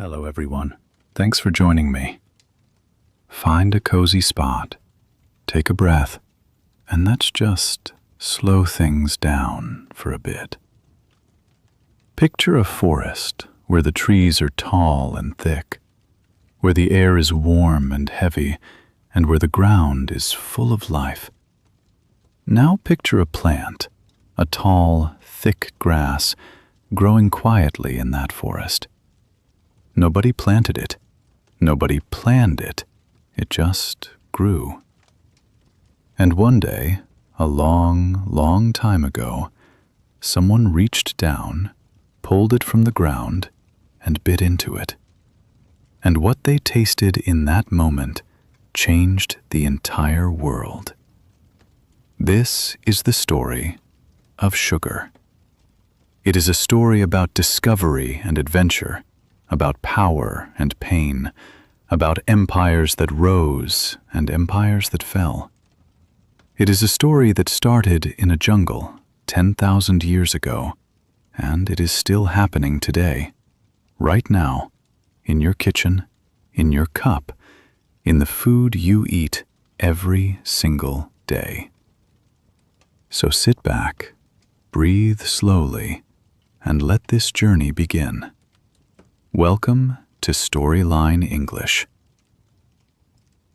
Hello everyone. Thanks for joining me. Find a cozy spot, take a breath, and let's just slow things down for a bit. Picture a forest where the trees are tall and thick, where the air is warm and heavy, and where the ground is full of life. Now picture a plant, a tall, thick grass, growing quietly in that forest. Nobody planted it. Nobody planned it. It just grew. And one day, a long, long time ago, someone reached down, pulled it from the ground, and bit into it. And what they tasted in that moment changed the entire world. This is the story of sugar. It is a story about discovery and adventure, about power and pain, about empires that rose and empires that fell. It is a story that started in a jungle 10,000 years ago, and it is still happening today, right now, in your kitchen, in your cup, in the food you eat every single day. So sit back, breathe slowly, and let this journey begin. Welcome to Storyline English.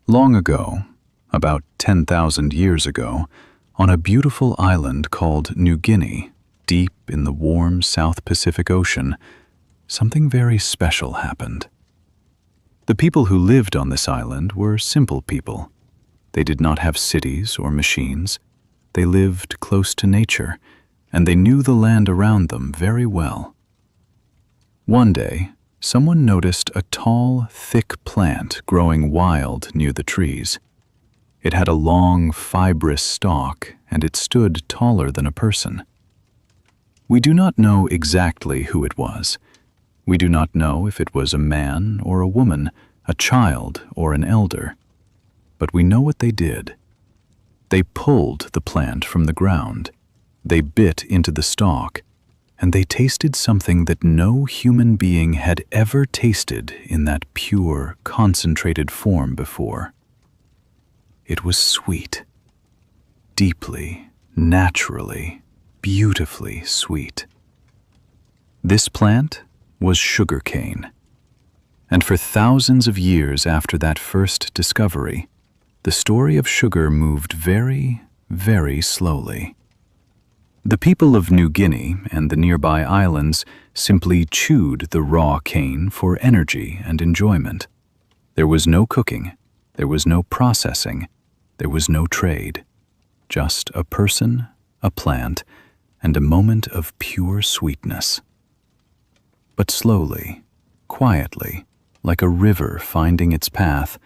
Long ago, about 10,000 years ago, on a beautiful island called New Guinea, deep in the warm South Pacific Ocean, something very special happened. The people who lived on this island were simple people. They did not have cities or machines. They lived close to nature, and they knew the land around them very well. One day, someone noticed a tall, thick plant growing wild near the trees. It had a long, fibrous stalk, and it stood taller than a person. We do not know exactly who it was. We do not know if it was a man or a woman, a child or an elder. But we know what they did. They pulled the plant from the ground. They bit into the stalk, and they tasted something that no human being had ever tasted in that pure, concentrated form before. It was sweet, deeply, naturally, beautifully sweet. This plant was sugarcane, and for thousands of years after that first discovery, the story of sugar moved very, very slowly. The people of New Guinea and the nearby islands simply chewed the raw cane for energy and enjoyment. There was no cooking, there was no processing, there was no trade. Just a person, a plant, and a moment of pure sweetness. But slowly, quietly, like a river finding its path,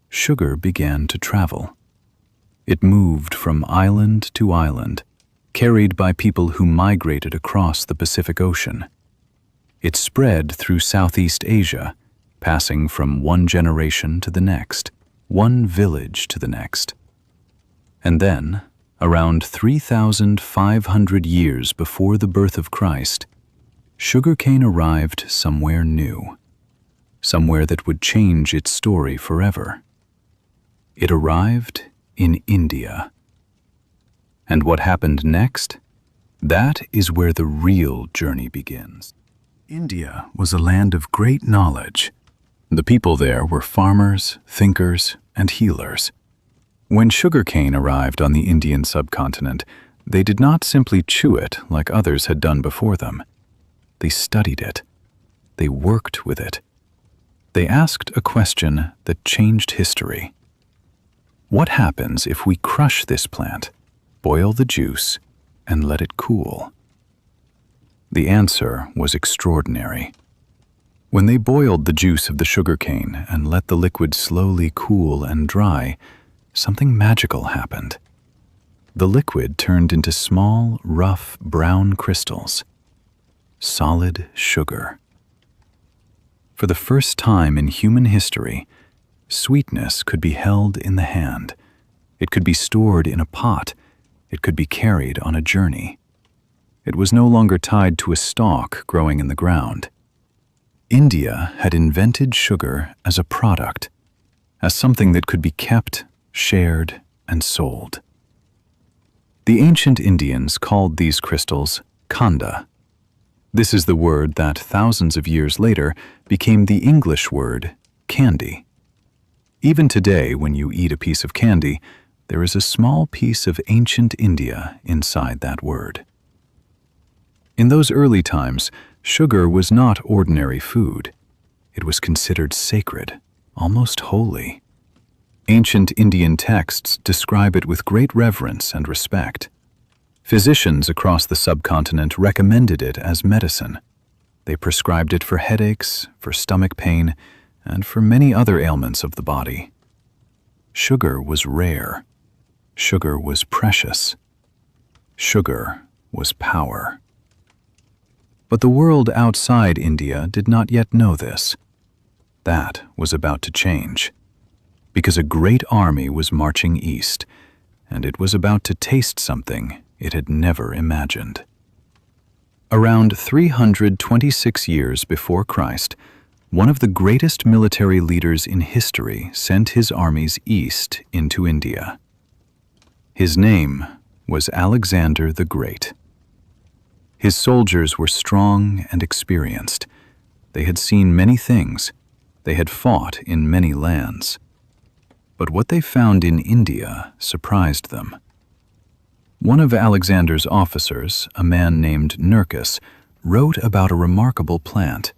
sugar began to travel. It moved from island to island, carried by people who migrated across the Pacific Ocean. It spread through Southeast Asia, passing from one generation to the next, one village to the next. And then, around 3,500 years before the birth of Christ, sugarcane arrived somewhere new, somewhere that would change its story forever. It arrived in India. And what happened next? That is where the real journey begins. India was a land of great knowledge. The people there were farmers, thinkers, and healers. When sugarcane arrived on the Indian subcontinent, they did not simply chew it like others had done before them. They studied it. They worked with it. They asked a question that changed history. What happens if we crush this plant, boil the juice, and let it cool? The answer was extraordinary. When they boiled the juice of the sugarcane and let the liquid slowly cool and dry, something magical happened. The liquid turned into small, rough, brown crystals. Solid sugar. For the first time in human history, sweetness could be held in the hand. It could be stored in a pot. It could be carried on a journey. It was no longer tied to a stalk growing in the ground. India had invented sugar as a product, as something that could be kept, shared, and sold. The ancient Indians called these crystals khanda. This is the word that thousands of years later became the English word candy. Even today, when you eat a piece of candy, there is a small piece of ancient India inside that word. In those early times, sugar was not ordinary food. It was considered sacred, almost holy. Ancient Indian texts describe it with great reverence and respect. Physicians across the subcontinent recommended it as medicine. They prescribed it for headaches, for stomach pain, and for many other ailments of the body. Sugar was rare. Sugar was precious. Sugar was power. But the world outside India did not yet know this. That was about to change, because a great army was marching east, and it was about to taste something it had never imagined. Around 326 years before Christ, one of the greatest military leaders in history sent his armies east into India. His name was Alexander the Great. His soldiers were strong and experienced. They had seen many things. They had fought in many lands. But what they found in India surprised them. One of Alexander's officers, a man named Nerkes, wrote about a remarkable plant.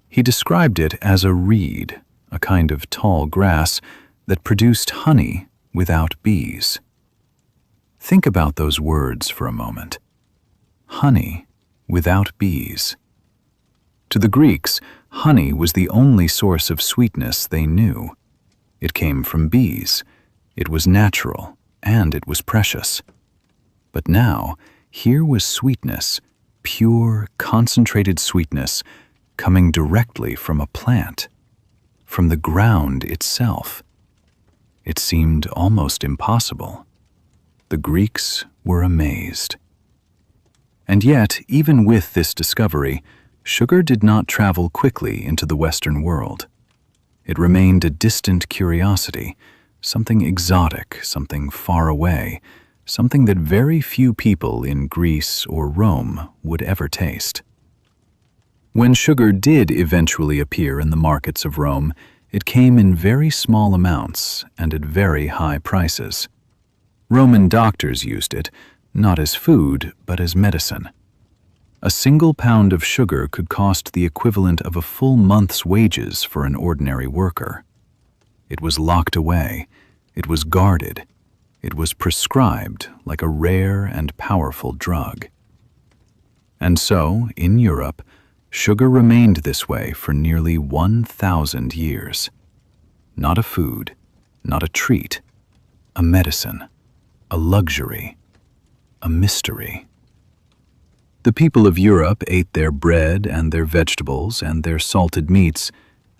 He described it as a reed, a kind of tall grass that produced honey without bees. Think about those words for a moment. Honey without bees. To the Greeks, honey was the only source of sweetness they knew. It came from bees. It was natural, and it was precious. But now, here was sweetness, pure, concentrated sweetness, coming directly from a plant, from the ground itself. It seemed almost impossible. The Greeks were amazed. And yet, even with this discovery, sugar did not travel quickly into the Western world. It remained a distant curiosity, something exotic, something far away, something that very few people in Greece or Rome would ever taste. When sugar did eventually appear in the markets of Rome, it came in very small amounts and at very high prices. Roman doctors used it, not as food, but as medicine. A single pound of sugar could cost the equivalent of a full month's wages for an ordinary worker. It was locked away. It was guarded. It was prescribed like a rare and powerful drug. And so, in Europe, sugar remained this way for nearly 1,000 years. Not a food, not a treat, a medicine, a luxury, a mystery. The people of Europe ate their bread and their vegetables and their salted meats,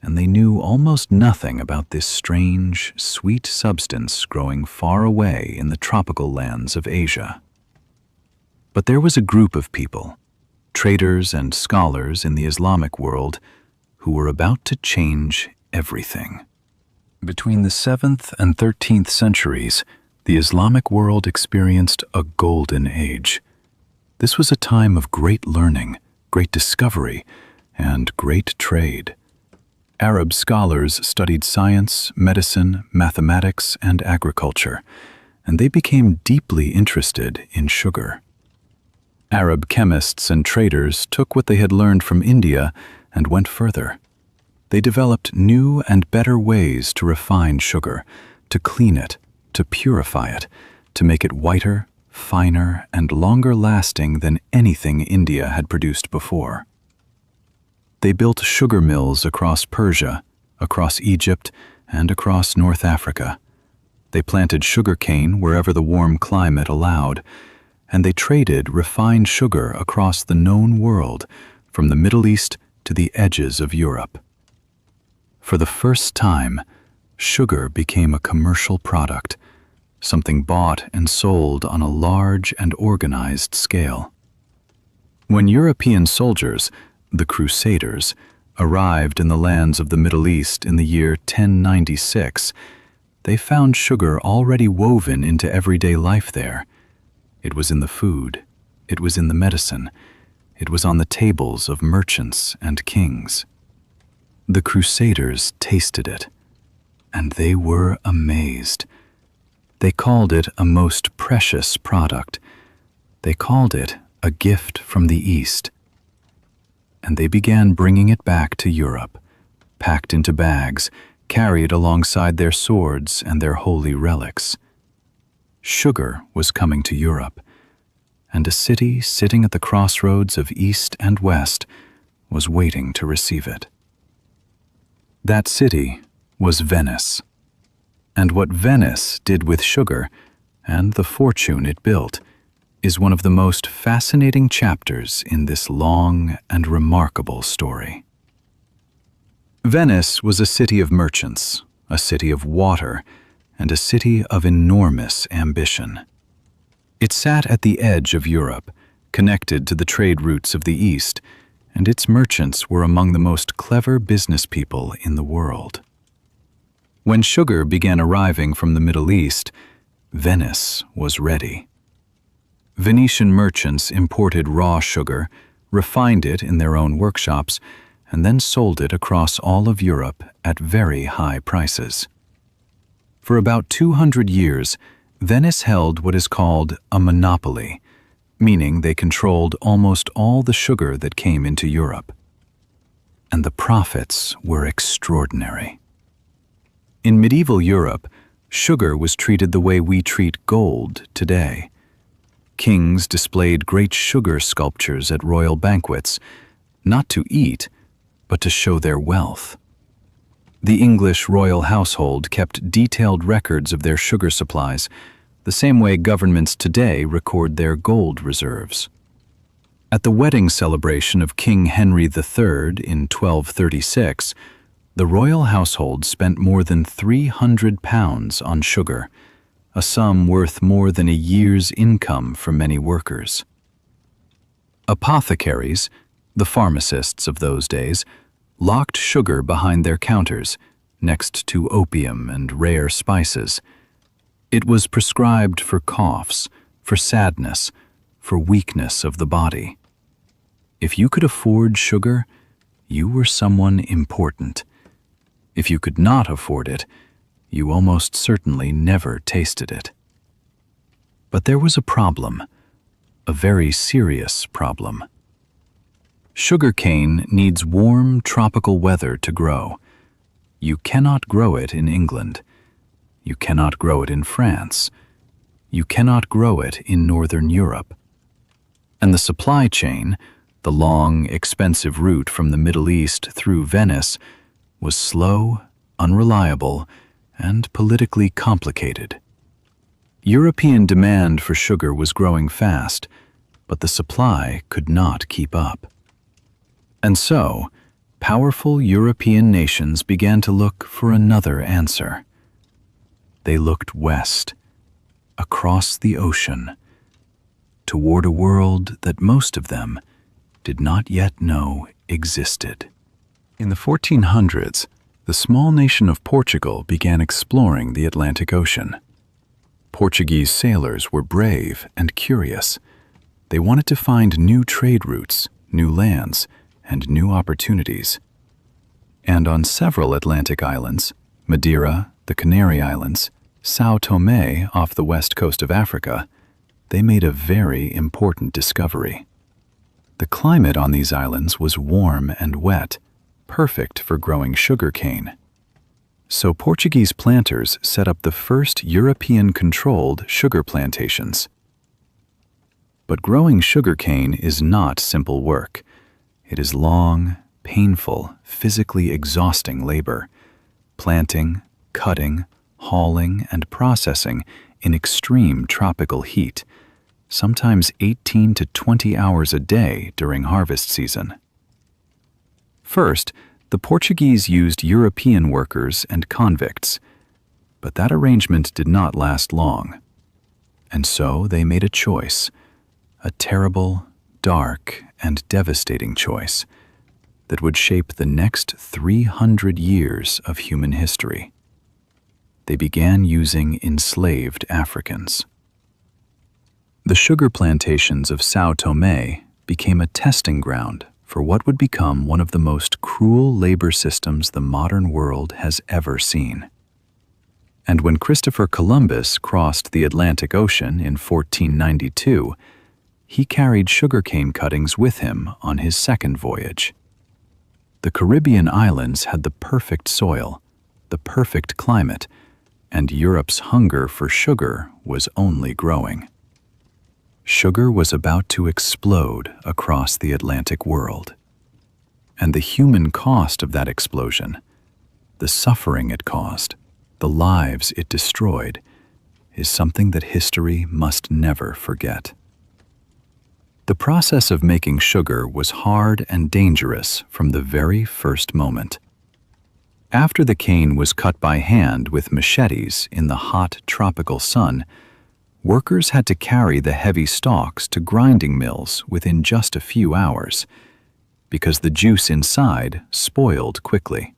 and they knew almost nothing about this strange, sweet substance growing far away in the tropical lands of Asia. But there was a group of people, traders and scholars in the Islamic world, who were about to change everything. Between the 7th and 13th centuries, the Islamic world experienced a golden age. This was a time of great learning, great discovery, and great trade. Arab scholars studied science, medicine, mathematics, and agriculture, and they became deeply interested in sugar. Arab chemists and traders took what they had learned from India and went further. They developed new and better ways to refine sugar, to clean it, to purify it, to make it whiter, finer, and longer lasting than anything India had produced before. They built sugar mills across Persia, across Egypt, and across North Africa. They planted sugar cane wherever the warm climate allowed, and they traded refined sugar across the known world, from the Middle East to the edges of Europe. For the first time, sugar became a commercial product, something bought and sold on a large and organized scale. When European soldiers, the Crusaders, arrived in the lands of the Middle East in the year 1096, they found sugar already woven into everyday life there. It was in the food, it was in the medicine, it was on the tables of merchants and kings. The Crusaders tasted it, and they were amazed. They called it a most precious product. They called it a gift from the East. And they began bringing it back to Europe, packed into bags, carried alongside their swords and their holy relics. Sugar was coming to Europe, and a city sitting at the crossroads of East and West was waiting to receive it. That city was Venice. And what Venice did with sugar, and the fortune it built, is one of the most fascinating chapters in this long and remarkable story. Venice was a city of merchants, a city of water, and a city of enormous ambition. It sat at the edge of Europe, connected to the trade routes of the East, and its merchants were among the most clever business people in the world. When sugar began arriving from the Middle East, Venice was ready. Venetian merchants imported raw sugar, refined it in their own workshops, and then sold it across all of Europe at very high prices. For about 200 years, Venice held what is called a monopoly, meaning they controlled almost all the sugar that came into Europe. And the profits were extraordinary. In medieval Europe, sugar was treated the way we treat gold today. Kings displayed great sugar sculptures at royal banquets, not to eat, but to show their wealth. The English royal household kept detailed records of their sugar supplies, the same way governments today record their gold reserves. At the wedding celebration of King Henry III in 1236, the royal household spent more than £300 on sugar, a sum worth more than a year's income for many workers. Apothecaries, the pharmacists of those days, locked sugar behind their counters, next to opium and rare spices. It was prescribed for coughs, for sadness, for weakness of the body. If you could afford sugar, you were someone important. If you could not afford it, you almost certainly never tasted it. But there was a problem, a very serious problem. Sugar cane needs warm, tropical weather to grow. You cannot grow it in England. You cannot grow it in France. You cannot grow it in Northern Europe. And the supply chain, the long, expensive route from the Middle East through Venice, was slow, unreliable, and politically complicated. European demand for sugar was growing fast, but the supply could not keep up. And so, powerful European nations began to look for another answer. They looked west, across the ocean, toward a world that most of them did not yet know existed. In the 1400s, the small nation of Portugal began exploring the Atlantic Ocean. Portuguese sailors were brave and curious. They wanted to find new trade routes, new lands, and new opportunities. And on several Atlantic islands, Madeira, the Canary Islands, São Tomé off the west coast of Africa, they made a very important discovery. The climate on these islands was warm and wet, perfect for growing sugarcane. So Portuguese planters set up the first European-controlled sugar plantations. But growing sugarcane is not simple work. It is long, painful, physically exhausting labor. Planting, cutting, hauling, and processing in extreme tropical heat, sometimes 18 to 20 hours a day during harvest season. First, the Portuguese used European workers and convicts, but that arrangement did not last long. And so they made a choice, a terrible, dark, and devastating choice. that would shape the next 300 years of human history. They began using enslaved Africans. The sugar plantations of São Tomé became a testing ground for what would become one of the most cruel labor systems the modern world has ever seen. And when Christopher Columbus crossed the Atlantic Ocean in 1492, he carried sugarcane cuttings with him on his second voyage. The Caribbean islands had the perfect soil, the perfect climate, and Europe's hunger for sugar was only growing. Sugar was about to explode across the Atlantic world. And the human cost of that explosion, the suffering it caused, the lives it destroyed, is something that history must never forget. The process of making sugar was hard and dangerous from the very first moment. After the cane was cut by hand with machetes in the hot tropical sun, workers had to carry the heavy stalks to grinding mills within just a few hours, because the juice inside spoiled quickly.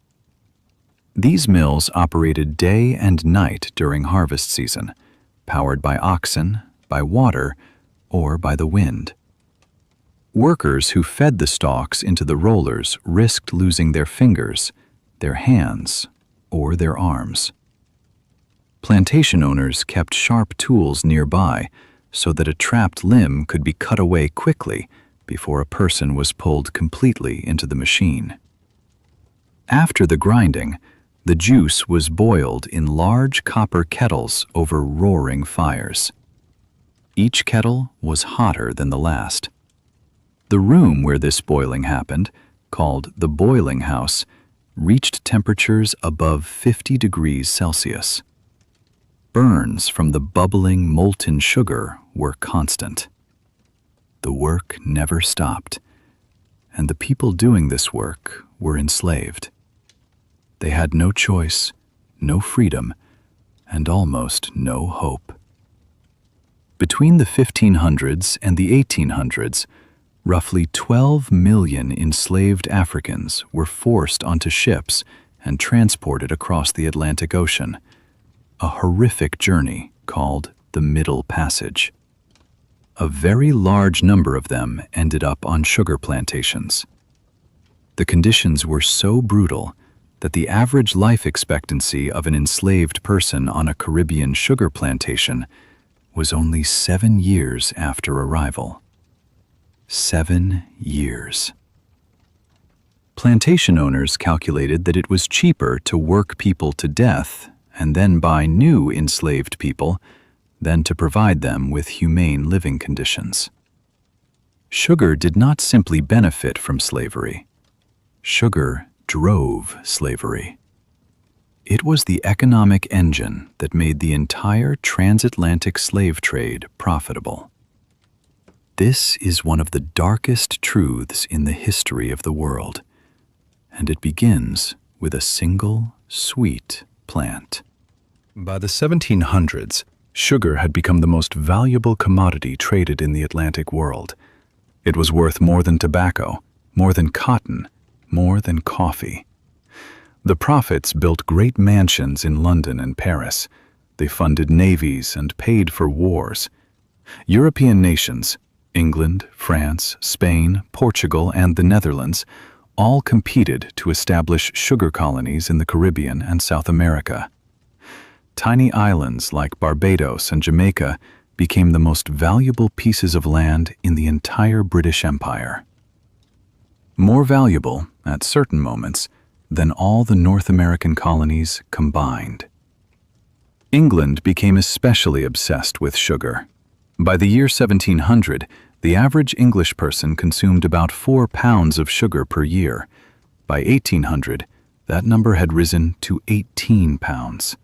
These mills operated day and night during harvest season, powered by oxen, by water, or by the wind. Workers who fed the stalks into the rollers risked losing their fingers, their hands, or their arms. Plantation owners kept sharp tools nearby so that a trapped limb could be cut away quickly before a person was pulled completely into the machine. After the grinding, the juice was boiled in large copper kettles over roaring fires. Each kettle was hotter than the last. The room where this boiling happened, called the boiling house, reached temperatures above 50 degrees Celsius. Burns from the bubbling molten sugar were constant. The work never stopped, and the people doing this work were enslaved. They had no choice, no freedom, and almost no hope. Between the 1500s and the 1800s, roughly 12 million enslaved Africans were forced onto ships and transported across the Atlantic Ocean, a horrific journey called the Middle Passage. A very large number of them ended up on sugar plantations. The conditions were so brutal that the average life expectancy of an enslaved person on a Caribbean sugar plantation was only 7 years after arrival. 7 years. Plantation owners calculated that it was cheaper to work people to death and then buy new enslaved people than to provide them with humane living conditions. Sugar did not simply benefit from slavery. Sugar drove slavery. It was the economic engine that made the entire transatlantic slave trade profitable. This is one of the darkest truths in the history of the world, and it begins with a single sweet plant. By the 1700s, sugar had become the most valuable commodity traded in the Atlantic world. It was worth more than tobacco, more than cotton, more than coffee. The prophets built great mansions in London and Paris. They funded navies and paid for wars. European nations, England, France, Spain, Portugal, and the Netherlands, all competed to establish sugar colonies in the Caribbean and South America. Tiny islands like Barbados and Jamaica became the most valuable pieces of land in the entire British Empire. More valuable, at certain moments, than all the North American colonies combined. England became especially obsessed with sugar. By the year 1700, the average English person consumed about 4 pounds of sugar per year. By 1800, that number had risen to 18 pounds.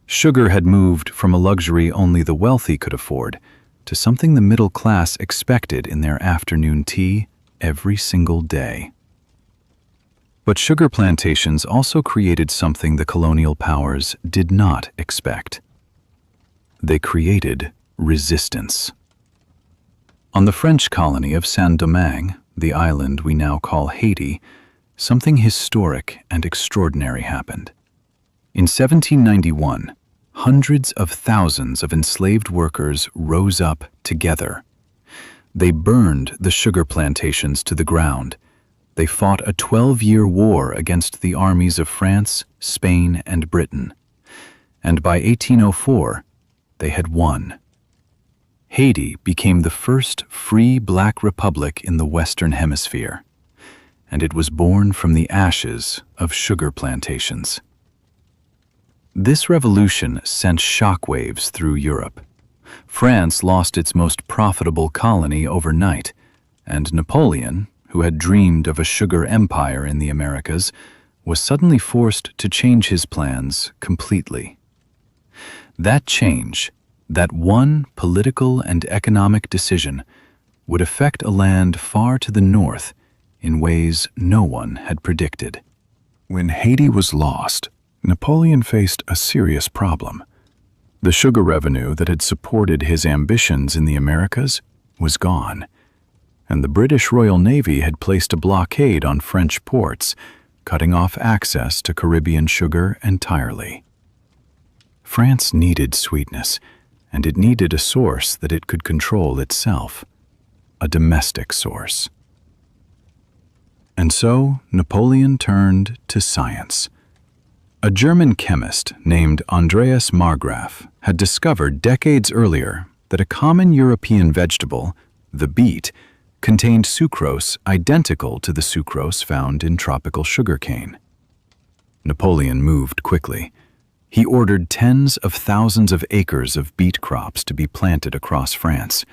Sugar had moved from a luxury only the wealthy could afford to something the middle class expected in their afternoon tea every single day. But sugar plantations also created something the colonial powers did not expect. They created resistance. On the French colony of Saint-Domingue, the island we now call Haiti, something historic and extraordinary happened. In 1791, hundreds of thousands of enslaved workers rose up together. They burned the sugar plantations to the ground. They fought a 12-year war against the armies of France, Spain, and Britain. And by 1804, they had won. Haiti became the first free black republic in the Western Hemisphere, and it was born from the ashes of sugar plantations. This revolution sent shockwaves through Europe. France lost its most profitable colony overnight, and Napoleon, who had dreamed of a sugar empire in the Americas, was suddenly forced to change his plans completely. That change, that one political and economic decision, would affect a land far to the north in ways no one had predicted. When Haiti was lost, Napoleon faced a serious problem. The sugar revenue that had supported his ambitions in the Americas was gone, and the British Royal Navy had placed a blockade on French ports, cutting off access to Caribbean sugar entirely. France needed sweetness, and it needed a source that it could control itself, a domestic source. And so Napoleon turned to science. A German chemist named Andreas Marggraf had discovered decades earlier that a common European vegetable, the beet, contained sucrose identical to the sucrose found in tropical sugarcane. Napoleon moved quickly. He ordered tens of thousands of acres of beet crops to be planted across France.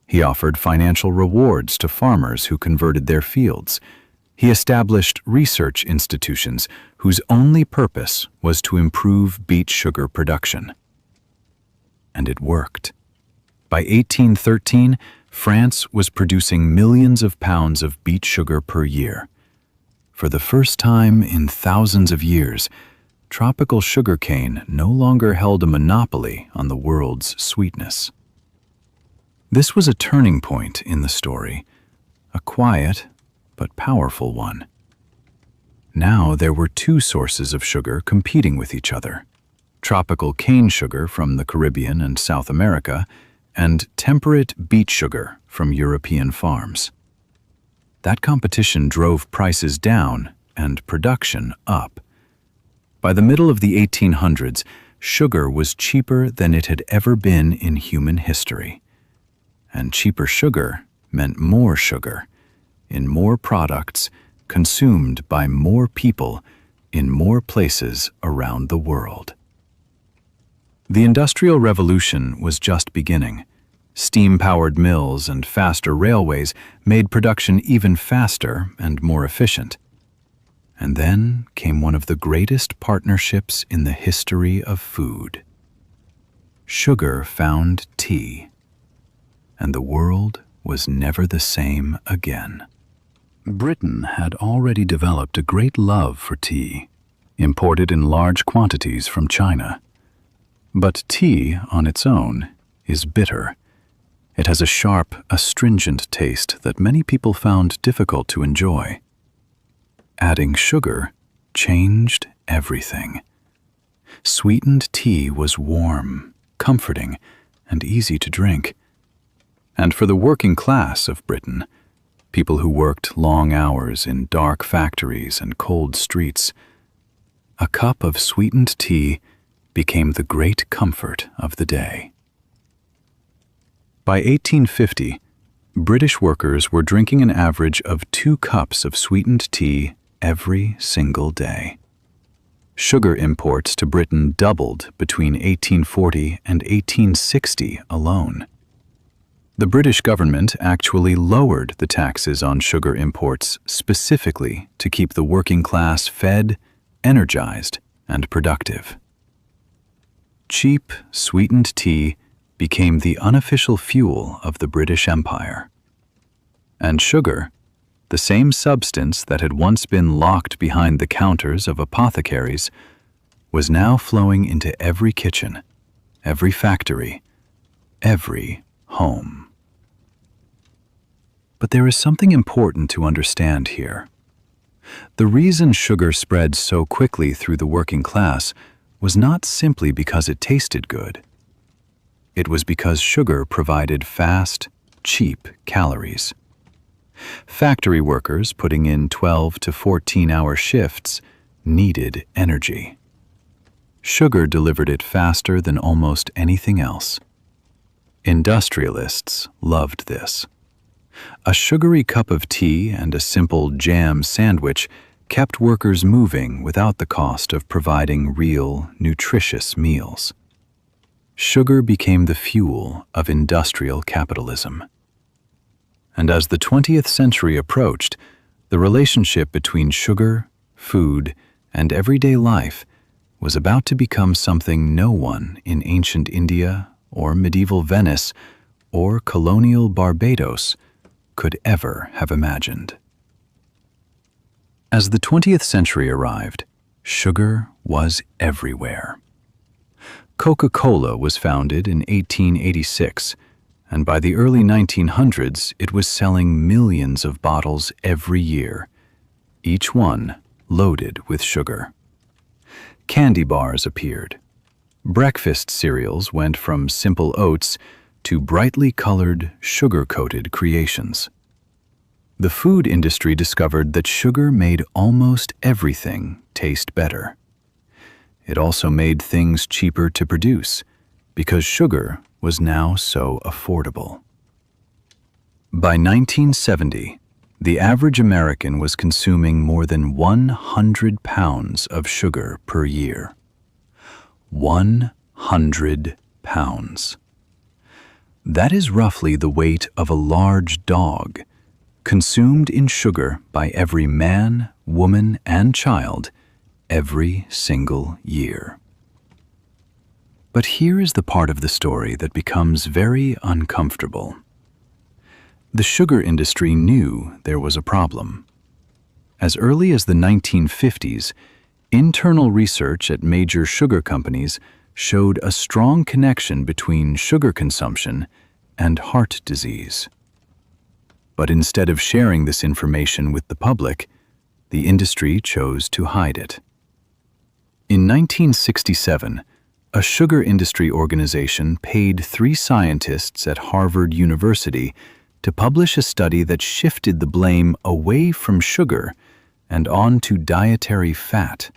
He offered financial rewards to farmers who converted their fields. He established research institutions whose only purpose was to improve beet sugar production. And it worked. By 1813, France was producing millions of pounds of beet sugar per year. For the first time in thousands of years, tropical sugarcane no longer held a monopoly on the world's sweetness. This was a turning point in the story, a quiet but powerful one. Now there were two sources of sugar competing with each other: tropical cane sugar from the Caribbean and South America, and temperate beet sugar from European farms. That competition drove prices down and production up. By the middle of the 1800s, sugar was cheaper than it had ever been in human history. And cheaper sugar meant more sugar, in more products, consumed by more people, in more places around the world. The Industrial Revolution was just beginning. Steam-powered mills and faster railways made production even faster and more efficient. And then came one of the greatest partnerships in the history of food. Sugar found tea, and the world was never the same again. Britain had already developed a great love for tea, imported in large quantities from China. But tea, on its own, is bitter. It has a sharp, astringent taste that many people found difficult to enjoy. Adding sugar changed everything. Sweetened tea was warm, comforting, and easy to drink. And for the working class of Britain, people who worked long hours in dark factories and cold streets, a cup of sweetened tea became the great comfort of the day. By 1850, British workers were drinking an average of 2 cups of sweetened tea every single day. Sugar imports to Britain doubled between 1840 and 1860 alone. The British government actually lowered the taxes on sugar imports specifically to keep the working class fed, energized, and productive. Cheap, sweetened tea became the unofficial fuel of the British Empire. And sugar, the same substance that had once been locked behind the counters of apothecaries, was now flowing into every kitchen, every factory, every home. But there is something important to understand here. The reason sugar spread so quickly through the working class was not simply because it tasted good. It was because sugar provided fast, cheap calories. Factory workers putting in 12 to 14-hour shifts needed energy. Sugar delivered it faster than almost anything else. Industrialists loved this. A sugary cup of tea and a simple jam sandwich kept workers moving without the cost of providing real, nutritious meals. Sugar became the fuel of industrial capitalism. And as the 20th century approached, the relationship between sugar, food, and everyday life was about to become something no one in ancient India or medieval Venice or colonial Barbados could ever have imagined. As the 20th century arrived, sugar was everywhere. Coca-Cola was founded in 1886, and by the early 1900s it was selling millions of bottles every year, each one loaded with sugar. Candy bars appeared. Breakfast cereals went from simple oats to brightly colored, sugar-coated creations. The food industry discovered that sugar made almost everything taste better. It also made things cheaper to produce because sugar was now so affordable. By 1970, the average American was consuming more than 100 pounds of sugar per year. 100 pounds. That is roughly the weight of a large dog, consumed in sugar by every man, woman, and child every single year. But here is the part of the story that becomes very uncomfortable. The sugar industry knew there was a problem. As early as the 1950s, internal research at major sugar companies showed a strong connection between sugar consumption and heart disease. But instead of sharing this information with the public, the industry chose to hide it. In 1967, a sugar industry organization paid 3 scientists at Harvard University to publish a study that shifted the blame away from sugar and onto dietary fat.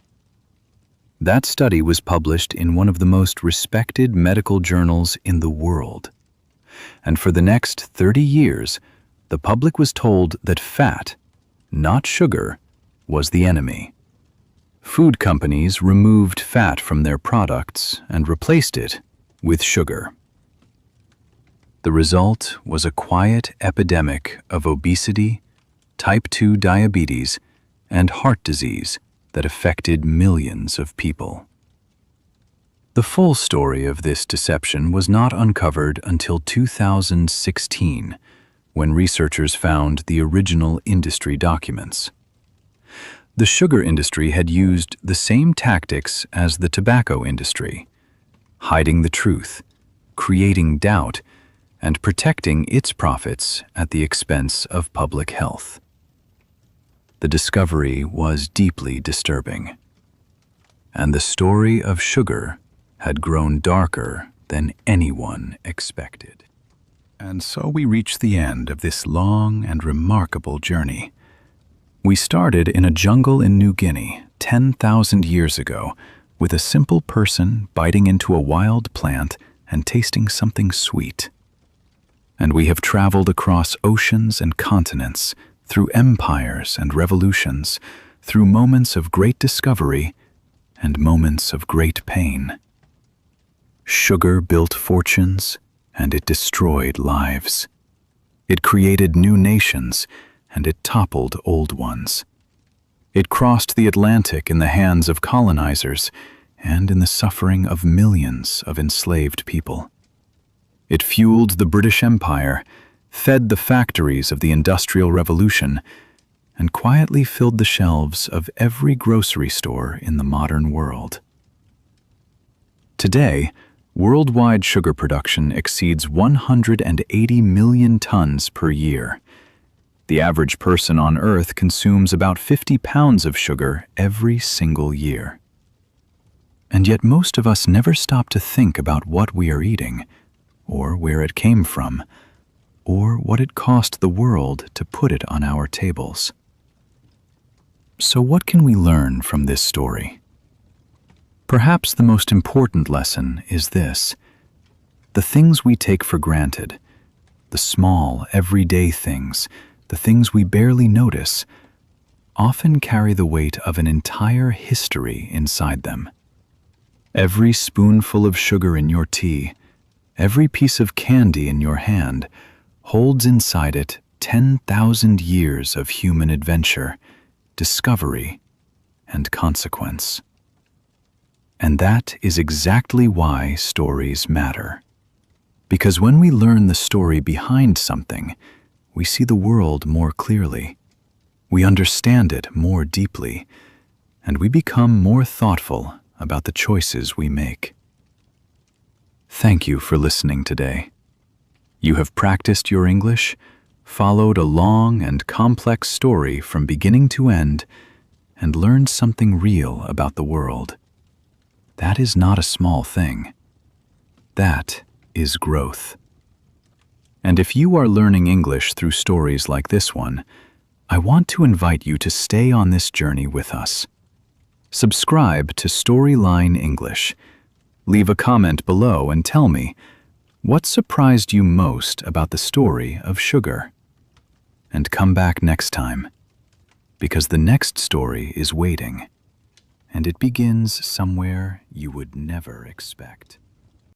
That study was published in one of the most respected medical journals in the world. And for the next 30 years, the public was told that fat, not sugar, was the enemy. Food companies removed fat from their products and replaced it with sugar. The result was a quiet epidemic of obesity, type 2 diabetes, and heart disease that affected millions of people. The full story of this deception was not uncovered until 2016, when researchers found the original industry documents. The sugar industry had used the same tactics as the tobacco industry, hiding the truth, creating doubt, and protecting its profits at the expense of public health. The discovery was deeply disturbing, and the story of sugar had grown darker than anyone expected. And so we reach the end of this long and remarkable journey. We started in a jungle in New Guinea 10,000 years ago with a simple person biting into a wild plant and tasting something sweet. And we have traveled across oceans and continents, through empires and revolutions, through moments of great discovery and moments of great pain. Sugar built fortunes, and it destroyed lives. It created new nations, and it toppled old ones. It crossed the Atlantic in the hands of colonizers and in the suffering of millions of enslaved people. It fueled the British Empire, fed the factories of the Industrial Revolution, and quietly filled the shelves of every grocery store in the modern world. Today, worldwide sugar production exceeds 180 million tons per year, The average person on Earth consumes about 50 pounds of sugar every single year. And yet most of us never stop to think about what we are eating, or where it came from, or what it cost the world to put it on our tables. So what can we learn from this story? Perhaps the most important lesson is this: the things we take for granted, the small, everyday things, the things we barely notice, often carry the weight of an entire history inside them. Every spoonful of sugar in your tea, every piece of candy in your hand, holds inside it 10,000 years of human adventure, discovery, and consequence. And that is exactly why stories matter. Because when we learn the story behind something, we see the world more clearly, we understand it more deeply, and we become more thoughtful about the choices we make. Thank you for listening today. You have practiced your English, followed a long and complex story from beginning to end, and learned something real about the world. That is not a small thing. That is growth. And if you are learning English through stories like this one, I want to invite you to stay on this journey with us. Subscribe to Storyline English. Leave a comment below and tell me, what surprised you most about the story of sugar? And come back next time, because the next story is waiting, and it begins somewhere you would never expect.